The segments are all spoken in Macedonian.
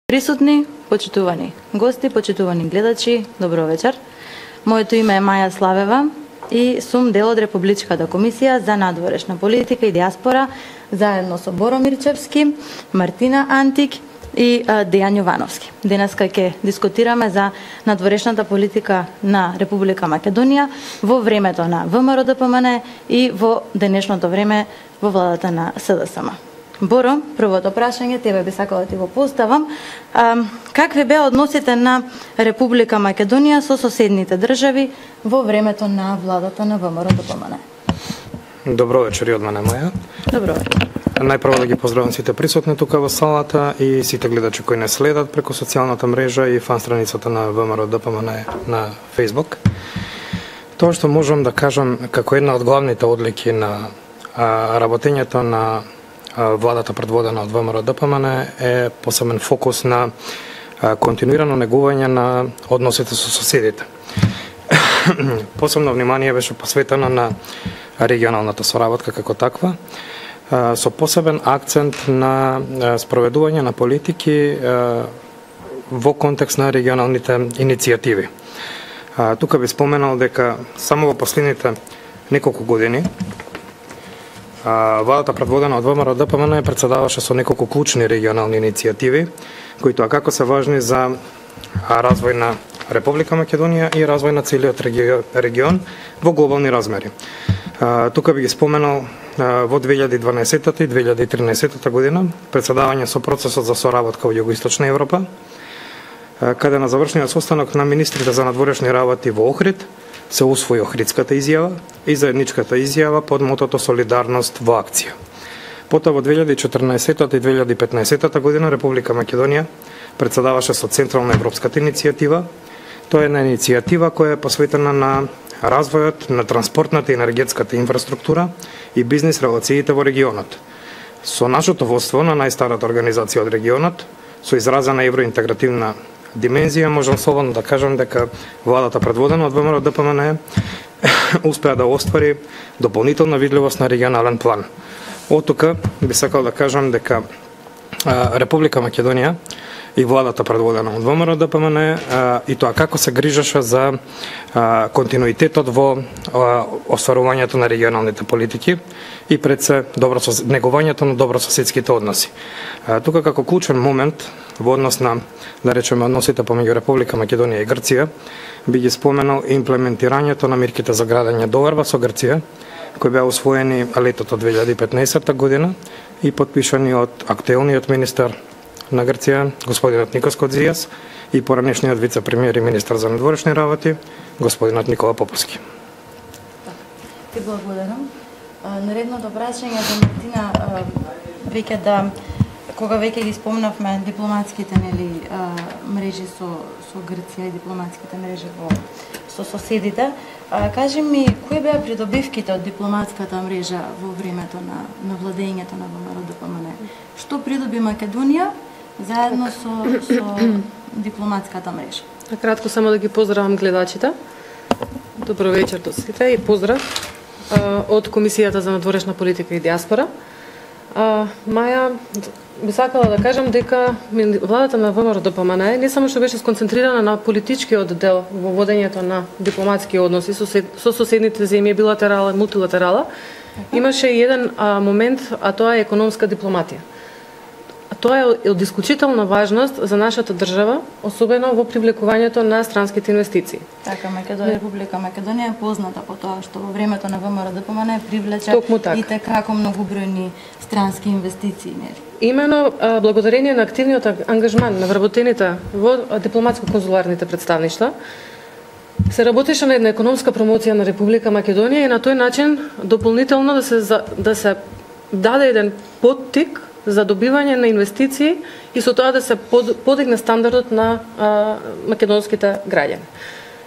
Присутни, почитувани гости, почитувани гледачи, добро вечер. Моето име е Маја Славева и сум дел од Републичката комисија за надворешна политика и диаспора, заедно со Боро Мирчевски, Мартина Антик и Дејан Јовановски. Денеска ќе дискутираме за надворешната политика на Република Македонија во времето на ВМРО-ДПМН и во денешното време во владата на СДСМ. Боро, првото прашање тебе би сакала да ти го поставам. Какви беа односите на Република Македонија со соседните држави во времето на владата на ВМРО-ДПМН? Добро вечер и од мене, Маја. Добро вечер. Најпрво да ги поздравам сите присутни тука во салата и сите гледачи кои не следат преку социјалната мрежа и фан страницата на ВМРО-ДПМН на Facebook. Тоа што можам да кажам како една од главните одлики на работењето на владата предводена од ВМРО-ДПМН е посебен фокус на континуирано негување на односите со соседите. Посебно внимание беше посветено на регионалната соработка како таква, со посебен акцент на спроведување на политики во контекст на регионалните иницијативи. Тука би споменал дека само во последните неколку години владата предводена од ВМРО-ДПМН председаваше со неколку клучни регионални иницијативи, кои тоа како се важни за развој на Република Македонија и развој на целиот регион во глобални размери. Тука би ги споменал во 2012 и 2013 година председавање со процесот за соработка во Југоисточна Европа, каде на завршниот состанок на министрите за надворешни работи во Охрид се усвои Охридската изјава и заедничката изјава под мотото Солидарност во акција. Потоа во 2014 и 2015 година Република Македонија председаваше со Централна европската иницијатива. Тоа е една иницијатива која е посветена на развојот на транспортната и енергетската инфраструктура и бизнис релациите во регионот. Со нашето водство на најстарата организација од регионот, со изразена евроинтегративна димензија, можам слободно да кажам дека владата предводена од ВМРО-ДПМН успеа да оствари дополнителна видливост на регионален план. Од тука би сакал да кажам дека Република Македонија и владата предводена од ВМРО-ДПМН и тоа како се грижеше за континуитетот во остварувањето на регионалните политики и пред се негувањето на добрососедските односи. Тука како клучен момент во однос на, да речеме, односите помеѓу Република Македонија и Грција, би ги споменал имплементирањето на мерките за градење доверба со Грција, кои беа усвоени летото 2015 година и подпишани од актуелниот министер на Грција, господинот Никос Кодзијас, и поранешниот вице-премиер и министар за надворешни работи, господинот Никола Поповски. Ти благодарам. Наредното прашање за Мартина, кога веќе ги спомнавме дипломатските мрежи со Грција и дипломатските мрежи со соседите, кажи ми, кои беа придобивките од дипломатската мрежа во времето на владењето на ВМРО-ДПМН? Што придоби Македонија заедно со дипломатската мрежа? Накратко само да ги поздравам гледачите. Добро вечер до сите и поздрав од Комисијата за надворешна политика и диаспора. Маја, би сакала да кажам дека владата на ВМРО-ДПМН не само што беше сконцентрирана на политичкиот дел во водењето на дипломатски односи со соседните земји, билатерала и мултилатерала, имаше и еден момент, а тоа е економска дипломатија. Тоа е од исклучителна важност за нашата држава, особено во привлекувањето на странските инвестиции. Така, Република Македонија е позната по тоа што во времето на ВМРО-ДПМН привлече и како многобројни странски инвестиции. Имено благодарение на активниот ангажман на вработените во дипломатско-конзуларните представништва, се работеше на една економска промоција на Република Македонија и на тој начин дополнително да се даде еден поттик за добивање на инвестиции и со тоа да се подигне стандардот на македонските граѓани.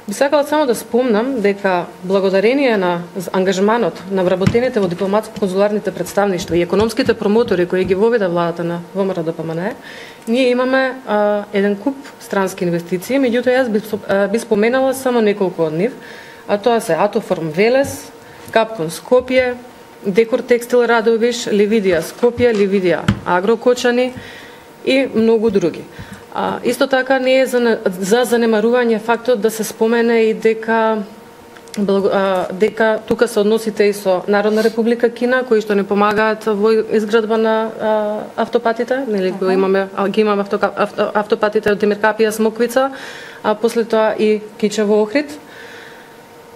Би сакала само да спомнам дека благодарение на ангажманот на вработените во дипломатско-конзуларните представништва и економските промотори кои ги воведе владата на ВМРО-ДПМН, ние имаме еден куп странски инвестиции, меѓутоа јас би споменала само неколку од нив, а тоа се Атофарм Велес, Капкон Скопје, Декор Текстил Радовиш, Ливидија Скопје, Ливидија Агрокочани и многу други. Исто така не е за занемарување фактот да се спомене и дека тука се односите и со Народна република Кина, кои што не помагаат во изградба на автопатите, нели ги имаме автопатите од Демиркапија Смоквица, а после тоа и Кичево Охрид,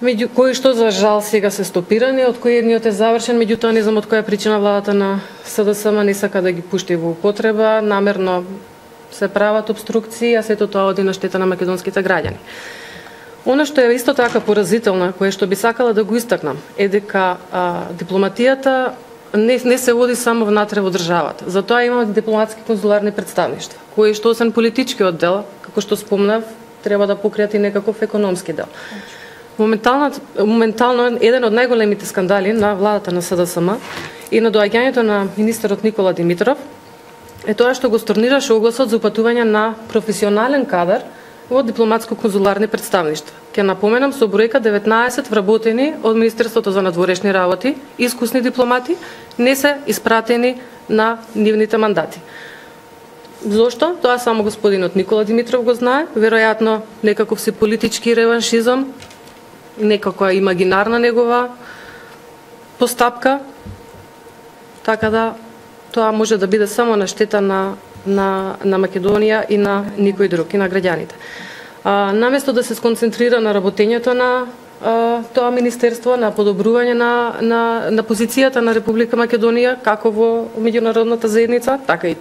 меѓу кои што за жал сега се стопирани, од кои едниот е завршен, меѓутоа не знам од која причина владата на СДСМ не сака да ги пушти во употреба, намерно се прават обструкции, а сето тоа оди на штета на македонските граѓани. Она што е исто така поразително, кое што би сакала да го истакнам, е дека дипломатијата не се води само внатре во државата. Затоа имаме дипломатски конзуларни представништва, кои што освен политичкиот дел, како што спомнав, треба да покријат и некаков економски дел. Моментално еден од најголемите скандали на владата на СДСМ и на доаѓањето на министерот Никола Димитров е тоа што го сторнираше огласот за упатување на професионален кадар во дипломатско-конзуларни представништва. Ке напоменам со бројка 19 вработени од Министерството за надворешни работи, искусни дипломати, не се испратени на нивните мандати. Зошто? Тоа само господинот Никола Димитров го знае, веројатно некаков си политички реваншизам, некаква имагинарна негова постапка, така да тоа може да биде само на штета на Македонија и на никој друг, и на граѓаните. Наместо да се сконцентрира на работењето на тоа министерство, на подобрување на позицијата на Република Македонија, како во меѓународната заедница, така и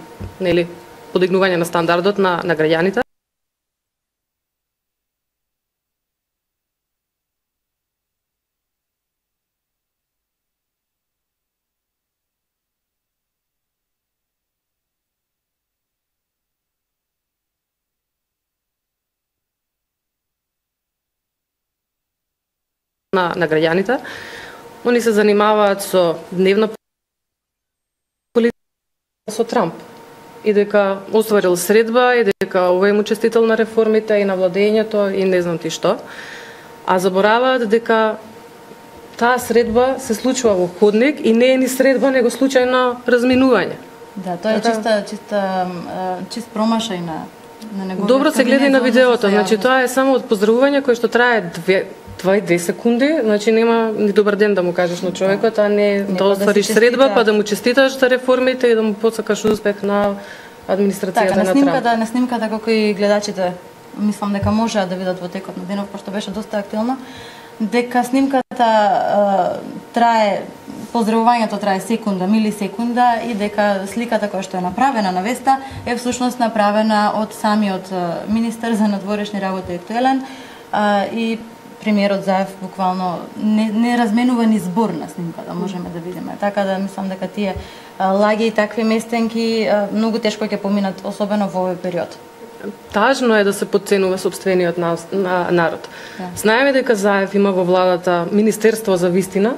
подигнување на стандардот на граѓаните. На граѓаните. Они се занимаваат со дневна политика со Трамп и дека остварил средба и дека овој му честител на реформите и на владењето и не знам ти што. А забораваат дека таа средба се случува во ходник и не е ни средба, него случајно разминување. Да, тоа е чист промашај на неговиот. Добро се гледа и на видеото, значи тоа е само од поздравување кое што трае 2 секунди, значи нема ни добар ден да му кажеш на човекот, а не да оствариш средба, па да му честиташ за реформите и да му посакаш успех на администрацијата на Трамп. Така, на снимката како и гледачите, мислам дека можеа да видат во текот на денов, пошто беше доста активно, дека снимката трае, поздравувањето трае секунда, милисекунда и дека сликата која што е направена на веста е всушност направена од самиот министер за надворешни работи актуелен и премиерот Заев буквално не разменува ни збор на снимката, можеме да видиме. Така да мислам дека тие лаги и такви местенки многу тешко ќе поминат, особено во овој период. Тажно е да се подценува сопствениот народ. Да. Знаеме дека Заев има во владата Министерство за вистина,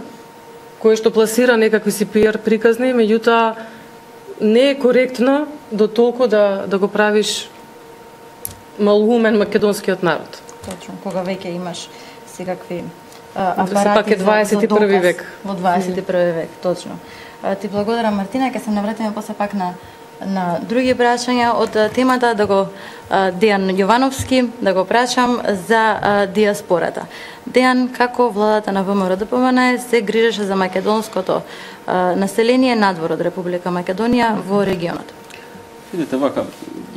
кое што пласира некакви си пиар приказни, меѓутоа не е коректно до толку да го правиш малумен македонскиот народ. Точно, кога веќе имаш секакви апарати пак е 21 век. Во 21 век, точно. Ти благодарам, Мартина, ќе се навратиме после пак на други прашања од темата, да го Дејан Јовановски, да го прашам за диаспората. Дејан, како владата на ВМРО-ДПМН се грижеше за македонското население надвор од Република Македонија во регионот? Видите вака,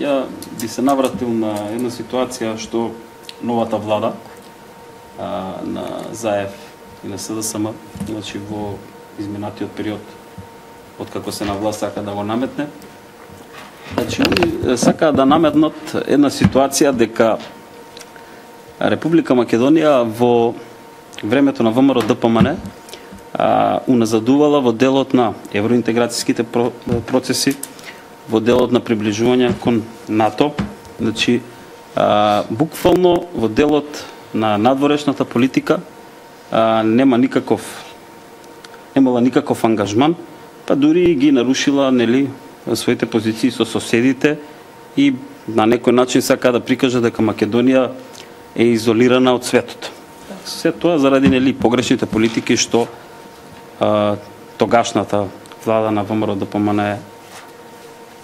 ја би се навратил на една ситуација што новата влада на Заев и на СДСМ, значи во изминатиот период од како се на власт сака да го наметне. Значи, сака да наметнат една ситуација дека Република Македонија во времето на ВМРО-ДПМН уназадувала во делот на евроинтеграцијските процеси, во делот на приближување кон НАТО, значи буквално во делот на надворешната политика немала никаков ангажман, па дури ги нарушила своите позиции со соседите и на некој начин сака да прикаже дека Македонија е изолирана од светот. Се тоа заради погрешните политики што тогашната влада на ВМРО-ДПМН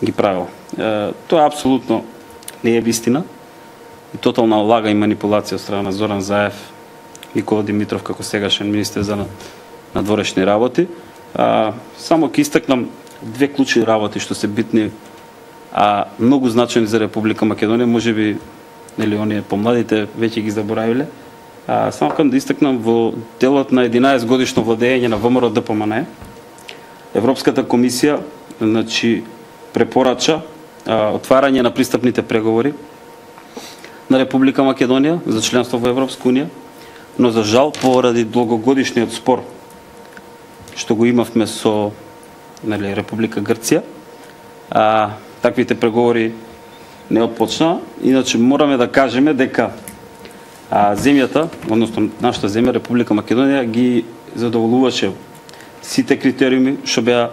ги правила. Тоа е апсолутно не е вистина и тотална лага и манипулација од страна на Зоран Заев, Никола Димитров како сегашен министер за надворешни работи. Само ќе истакнам две клучни работи што се битни, многу значени за Република Македонија, можеби нели оние помладите веќе ги заборавиле. Само кам да истакнам во делот на 11 годишно владење на ВМРО ДПМН, Европската комисија препорача отварање на пристапните преговори на Република Македонија за членство во Европска унија, но за жал поради долгогодишниот спор што го имавме со Република Грција, таквите преговори не отпочнаа. Иначе мораме да кажеме дека земјата, односно нашата земја, Република Македонија, ги задоволуваше сите критериуми што беа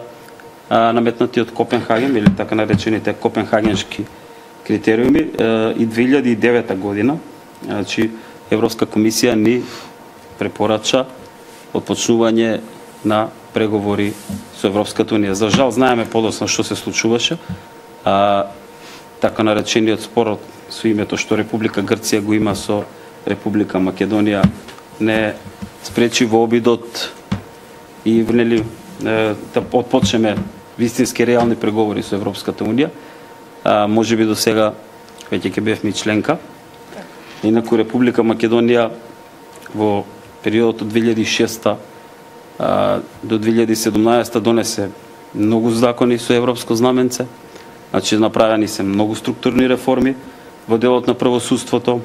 наметнати од Копенхаген, или така наречените копенхагенски критериуми, и 2009 година, Европска комисија ни препорача отпочнување на преговори со Европската унија. За жал знаеме подоцна што се случуваше. Така наречениот спор со името што Република Грција го има со Република Македонија не спречи во обидот и да отпочнеме вистински реални преговори со Европската унија. Можеби до сега веќе ќе бевме членка. Инаку Република Македонија во периодот од 2006 до 2017 донесе многу закони со европско знаменце. Направени се многу структурни реформи во делот на правосудството,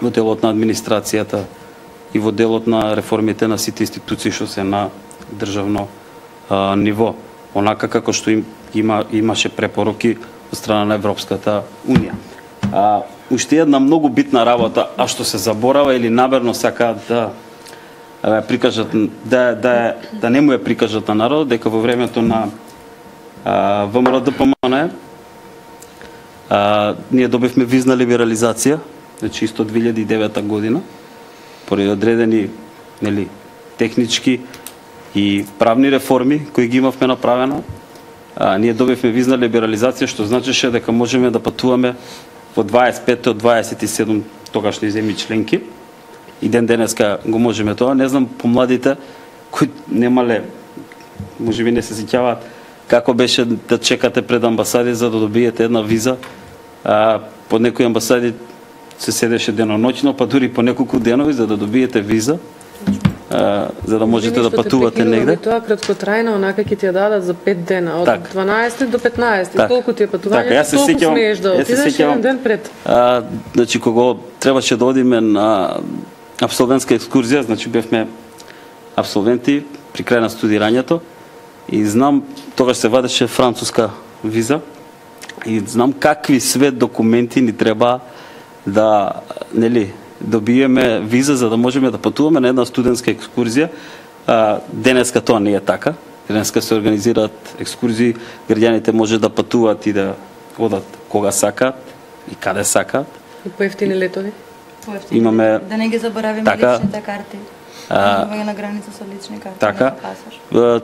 во делот на администрацијата и во делот на реформите на сите институции што се на државно ниво, онака како што имаше препороки од страна на Европската унија. Уште една многу битна работа, што се заборава или намерно сакаат да прикажат, да не му ја прикажат на народот, дека во времето на ВМРО ДПМН ние добивме визна либерализација, исто 2009 година, поради одредени технички и правни реформи кои ги имавме направено. Ние добивме визна либерализација, што значеше дека можеме да патуваме во 25 од 27 тогашни земји членки. И ден денеска го можеме тоа. Не знам помладите кои немале, можеби не се сеќаваат како беше да чекате пред амбасади за да добиете една виза. Под некои амбасади се седеше деноноќно, па дури по неколку денови за да добиете виза, за да можете да патувате негде. Тоа краткотрајна, онака ќе ти ја дадат за 5 дена, од 12 до 15, толку ти е патување, толку смееш да отидеш еден ден пред. Кога требаше да одиме на абсолвентска екскурзија, бевме абсолвенти при крај на студирањето и знам, тогаш се вадеше француска виза и знам какви све документи ни треба да добиеме виза за да можеме да патуваме на една студентска екскурзија. Денеска тоа не е така. Денеска се организираат екскурзии, граѓаните може да патуваат и да одат кога сакаат и каде сакаат. И поевтини летови? Имаме, да не ги заборавиме личните карти. На граница со лични карти. Така.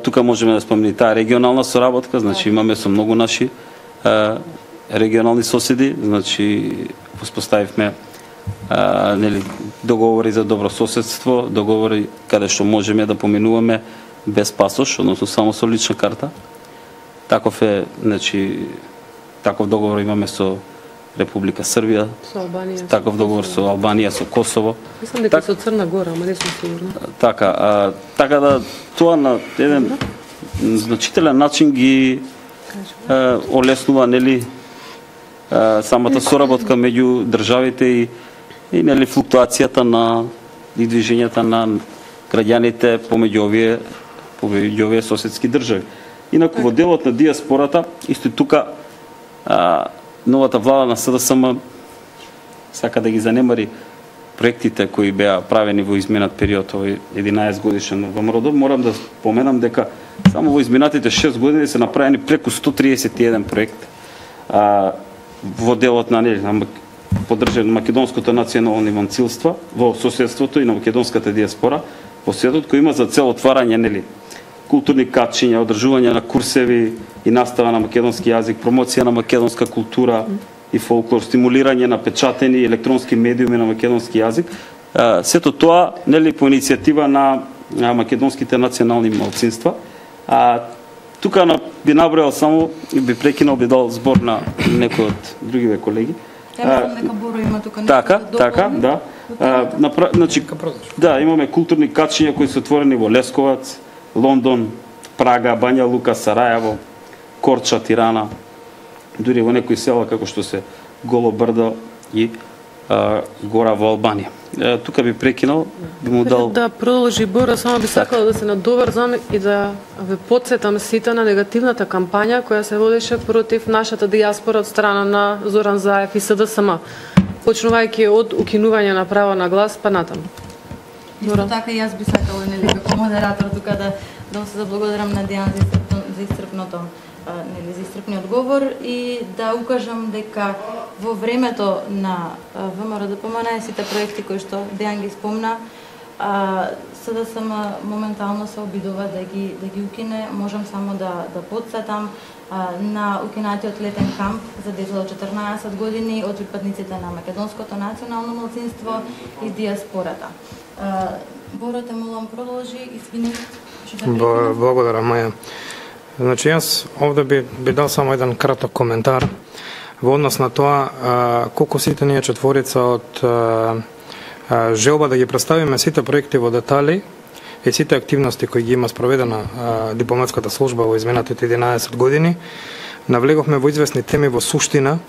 Тука можеме да спомнеме таа регионална соработка, имаме со многу наши регионални соседи, воспоставивме договори за добрососедство, договори каде што можеме да поминуваме без пасош, односно само со лична карта. Таков е, таков договор имаме со Република Србија, таков договор со Албанија, со Косово. Мислам дека со Црна Гора, ама не сум сигурна. Така да тоа на еден значителен начин ги олеснува самата соработка меѓу државите и флуктуацијата и движењата на граѓаните помеѓу овие соседски држави. Инаку во делот на диаспората, исто тука новата влада на СДСМ сака да ги занемари проектите кои беа правени во изминат период, овој 11 годишен ВМРО. Морам да споменам дека само во изминатите 6 години се направени преку 131 проект во делот на поддржање на македонското национално иманцилство во соседството и на македонската диаспора во светот, кој има за цел отварање културни качиња, одржување на курсеви и настава на македонски јазик, промоција на македонска култура, и фолклор, стимулирање на печатени електронски медиуми на македонски јазик. Сето тоа нели по иницијатива на македонските национални малцинства. Тука би набројал само и би прекинал, би дал збор на некои од другиве колеги. Нека Боро има тука Така, да. Значи, да, имаме културни качиња кои се отворени во Лесковац, Лондон, Прага, Бања Лука, Сарајево, Корча, Тирана, дури во некои села како што се Голо Брдо и Гора во Албанија. Тука би прекинал, би му дал... Да продолжи Боро, само би сакала да се надоврзам и да ве потсетам сите на негативната кампања која се водеше против нашата дијаспора од страна на Зоран Заев и СДСМ, почнувајќи од укинување на право на глас па натаму. Исто така и јас би сакала нели како модератор тука да се заблагодарам на Дијан за истрпниот говор и да укажам дека во времето на ВМРО ДПМН сите проекти кои што Дијан ги спомна, СДСМ моментално се обидува да ги укине. Можам само да потсетам на укинатиот летен камп за деца до 14 години од припадниците на македонското национално малцинство и дијаспората. Боро, те молам продолжи, извини. Благодарам, Маја. Значи, јас овде би дал само еден краток коментар во однос на тоа колку сите ние четворица од желба да ги представиме сите проекти во детали и сите активности кои ги има спроведена дипломатската служба во изминатите 11 години, навлеговме во известни теми во суштина,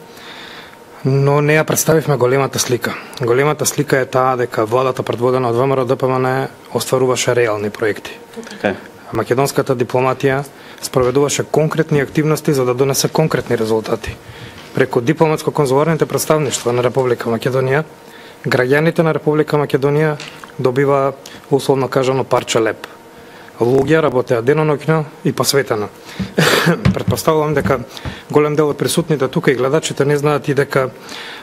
но не ја представивме големата слика. Големата слика е таа дека владата предводена од ВМРО ДПМН остваруваше реални проекти. Македонската дипломатија спроведуваше конкретни активности за да донесе конкретни резултати. Преку дипломатско-конзуларните представништва на Република Македонија, граѓаните на Република Македонија добива, условно кажано, парче леп. Луѓе работеа деноноќно и посветено. Претпоставувам дека голем дел од присутните тука и гледачите не знаат и дека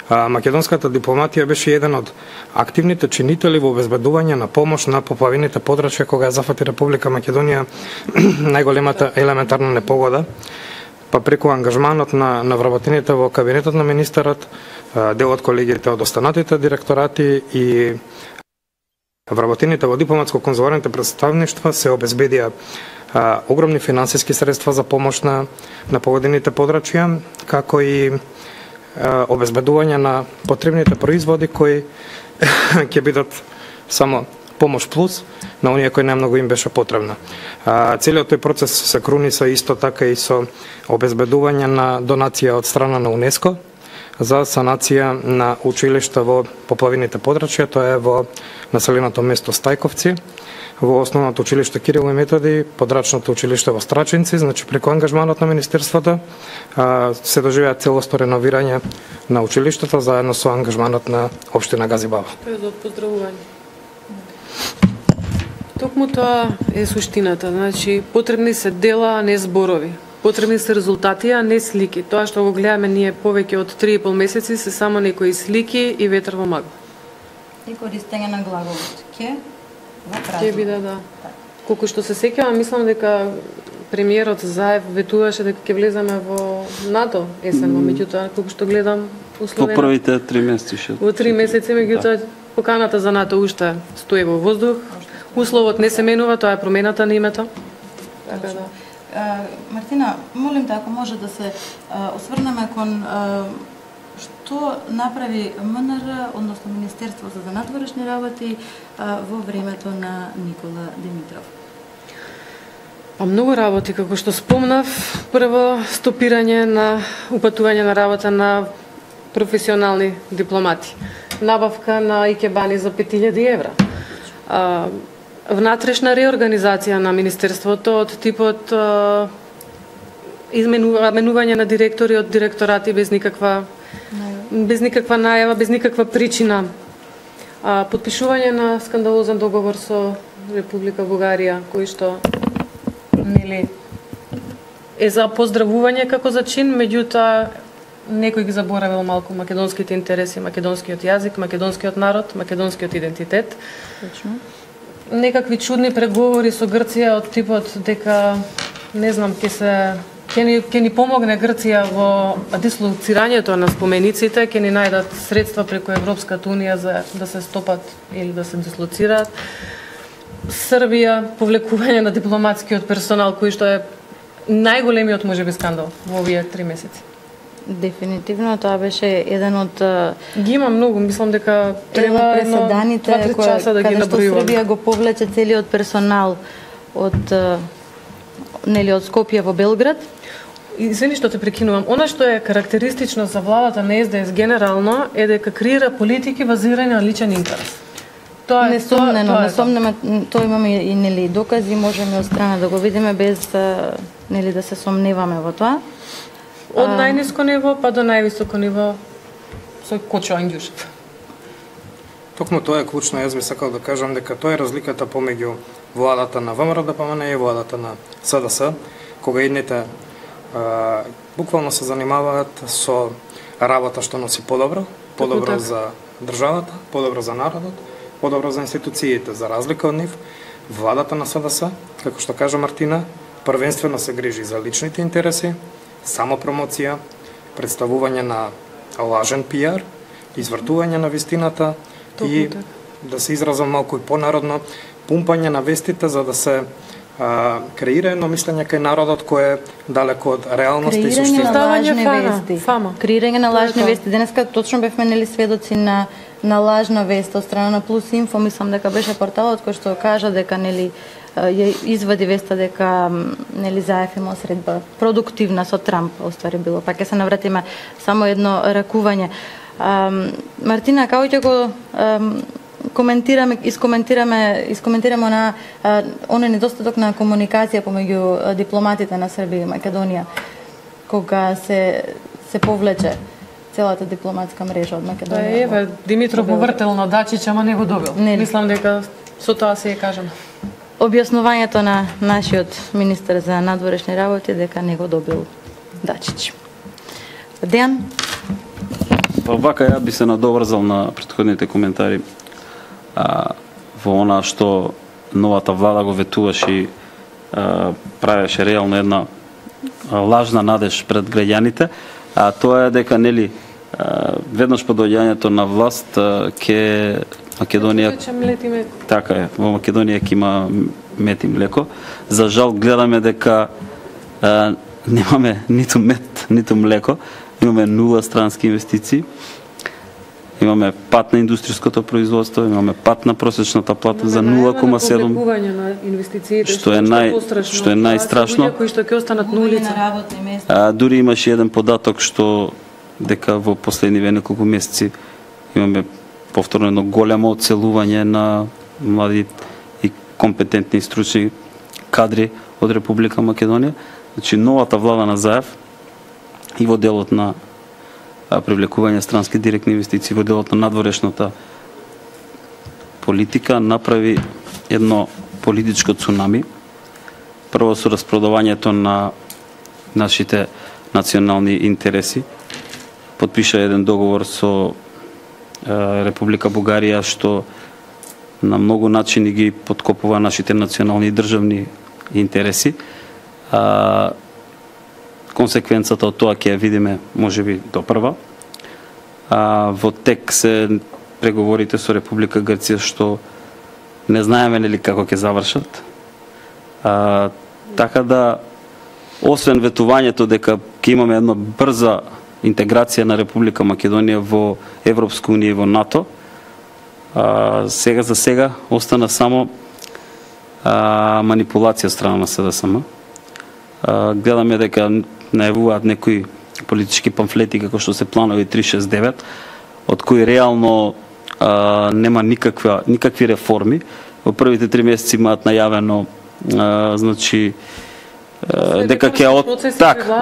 македонската дипломатија беше еден од активните чинители во обезбедување на помош на поплавените подрачја кога ја зафати Република Македонија најголемата елементарна непогода. Па преку ангажманот на вработените во кабинетот на министерот, дел од колегите од останатите директорати и вработените во дипломатско-конзуларните представништва се обезбедија огромни финансиски средства за помош на погодените подрачја, како и обезбедување на потребните производи кои ќе бидат само помош плюс на оние кои најмногу им беше потребна. Целиот тој процес се круниса исто така и со обезбедување на донација од страна на УНЕСКО за санација на училишта во поплавените подрачја, тоа е во населеното место Стајковци, во основното училиште Кирил и Методи, подрачното училиште во Страчинци. Значи преку ангажманот на министерството се доживеа целосно реновирање на училиштето заедно со ангажманот на општина Газибаба. Тоа е за поздравување. Токму тоа е суштината. Значи потребни се дела, а не зборови. Потребни се резултати, а не слики. Тоа што го гледаме ние повеќе од 3,5 месеци се само некои слики и ветер во магла. И користење на глаголот ќе во празно. Ќе биде, да. Колку што се сеќавам, мислам дека премиерот Заев ветуваше дека ќе влеземе во НАТО есен, меѓутоа колку што гледам условено по првите 3 месеци во 3 месеци, меѓутоа поканата за НАТО уште стои во воздух. Условот не се менува, тоа е промената на името. Така да. Мартина, молим те ако може да се осврнеме кон што направи МНР, односно Министерство за надворешни работи во времето на Никола Димитров. Па многу работи, како што спомнав. Прво, стопирање на упатување на работа на професионални дипломати. Набавка на икебани за 5000 евра. Внатрешна реорганизација на Министерството од типот менување на директори од директорати без никаква најава, без никаква причина. Подпишување на скандалозен договор со Република Бугарија, кој што нели е за поздравување како за чин, меѓутоа некој ги заборавил малку македонските интереси, македонскиот јазик, македонскиот народ, македонскиот идентитет. Точно. Некакви чудни преговори со Грција од типот дека не знам ќе се ќе ни помогне Грција во дислоцирањето на спомениците, ќе ни најдат средства преку Европската унија за да се стопат или да се дислоцираат. Србија, повлекување на дипломатскиот персонал, кој што е најголемиот можеби скандал во овие 3 месеци. Дефинитивно тоа беше еден од Ги има многу, мислам дека треба преседаните 2-3 часа да ги каде што набројуваме. Србија го повлече целиот персонал од нели од Скопје во Белград. Извини што те прекинувам. Она што е карактеристично за владата на СДС генерално е дека креира политики базирани на личен интерес. Несомнено, тоа имаме и нели докази, можеме од страна да го видиме без нели да се сомневаме во тоа. Од најниско ниво па до највисоко ниво со Кочо Ангјушев. Токму тоа е клучно, јас би сакал да кажам дека тоа е разликата помеѓу владата на ВМРО-ДПМН и владата на СДС, кога едните буквално се занимаваат со работа што носи подобро за државата, подобро за народот, подобро за институциите. За разлика од нив, владата на СДС, како што кажа Мартина, првенствено се грижи за личните интереси, само промоција, представување на лажен пиар, извртување на вистината и, да се изразам малку и понародно, пумпање на вестите за да се креира едно мислење кај народот кој е далеко од реалноста и суштина. Креирање на лажни вести. Денеска точно бевме нели сведоци на лажна вест од страна на Плюс Инфо, мислам дека беше порталот кој што кажа дека нели ја извади веста дека нели Заев имал средба продуктивна со Трамп, оствари било. Па ќе се навратиме само едно ракување. Мартина, како ќе го искоментираме на оној недостаток на комуникација помеѓу дипломатите на Србија и Македонија кога се повлече целата дипломатска мрежа од Македонија. Еве, Димитров го вртел на Дачич, ама не го добил. Мислам дека со тоа се ја кажам. Објаснувањето на нашиот министер за надворешни работи дека не го добил Дачич. Дејан? Па вака ја би се надоврзал на претходните коментари во она што новата влада го ветуваше и правеше реално една лажна надеж пред граѓаните, а тоа е дека нели веднаш по доаѓањето на власт ке Македонија така е, во Македонија ќе има мед и млеко. За жал гледаме дека немаме ниту мед, ниту млеко, имаме нула странски инвестиции. Имаме пат на индустријското производство, имаме пат на просечната плата за 0,7, што е најстрашно. Кои што ќе останат на улица. Дури имаше еден податок што дека во последниве неколку месеци имаме повторно едно големо оцелување на млади и компетентни и стручни кадри од Република Македонија. Значи новата влада на Заев и во делот на привлекување странски директни инвестиции во делот на надворешната политика направи едно политичко цунами. Прво со распродавањето на нашите национални интереси. Потпиша еден договор со Република Бугарија што на многу начини ги подкопува нашите национални и државни интереси. Консеквенцата од тоа ќе ја видиме можеби допрва. Во тек се преговорите со Република Грција што не знаеме нели како ќе завршат. Така да освен ветувањето дека ќе имаме една брза интеграција на Република Македонија во Европска унија и во НАТО, сега за сега остана само манипулација од страна на СДСМ. Гледаме дека најавуваат некои политички памфлети како што се планови 369, од кои реално нема никакви реформи. Во првите 3 месеци имаат најавено значи дека ќе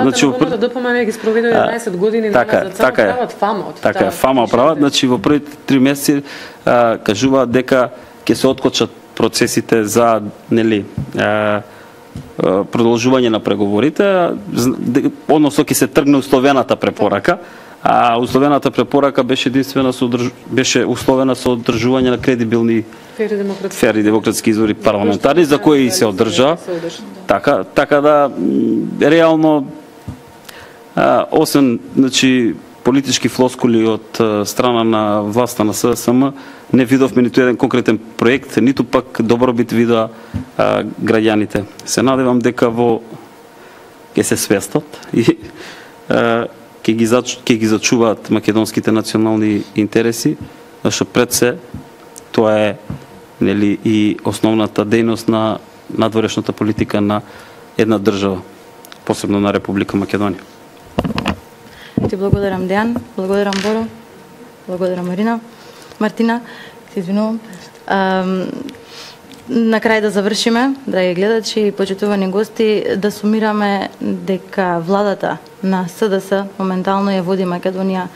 значи ДПМН ги спроведува 11 години назад, само прават фама од така е, фама прават, значи во првите 3 месеци кажуваат дека ќе се откочат процесите за нели продолжување на преговорите, односно ќе се тргне условената препорака, а условената препорака беше единствена беше условена со одржување на кредибилни фери демократски избори парламентарни, за кои се одржа. Така да реално освен значи политички флоскули од страна на власта на СДСМ, не видовме ниту еден конкретен проект, ниту пак добробит видоа граѓаните. Се надевам дека ќе се свестат и ќе ги зачуваат македонските национални интереси, зашто пред се тоа е нели и основната дејност на надворешната политика на една држава, посебно на Република Македонија. Ти благодарам, Дејан, благодарам, Боро, благодарам, Мартина, се извинувам. На крај да завршиме, драги гледачи и почитувани гости, да сумираме дека владата на СДС моментално ја води Македонија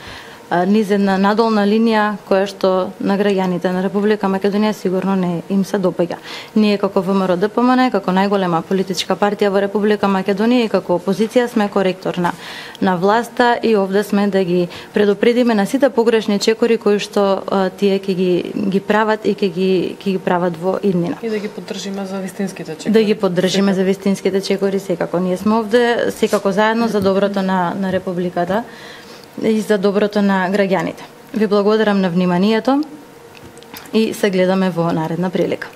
низ една надолна линија која што на граѓаните на Република Македонија сигурно не им се допаѓа. Ние како ВМРО ДПМН, како најголема политичка партија во Република Македонија и како опозиција сме коректор на власта и овде сме да ги предупредиме на сите погрешни чекори кои што тие ќе ги прават и ќе ги прават во иднина. И да ги поддржиме за вистинските чекори. Да ги поддржиме за вистинските чекори, секако ние сме овде, секако заедно за доброто на Републиката и за доброто на граѓаните. Ви благодарам на вниманието и се гледаме во наредна прилика.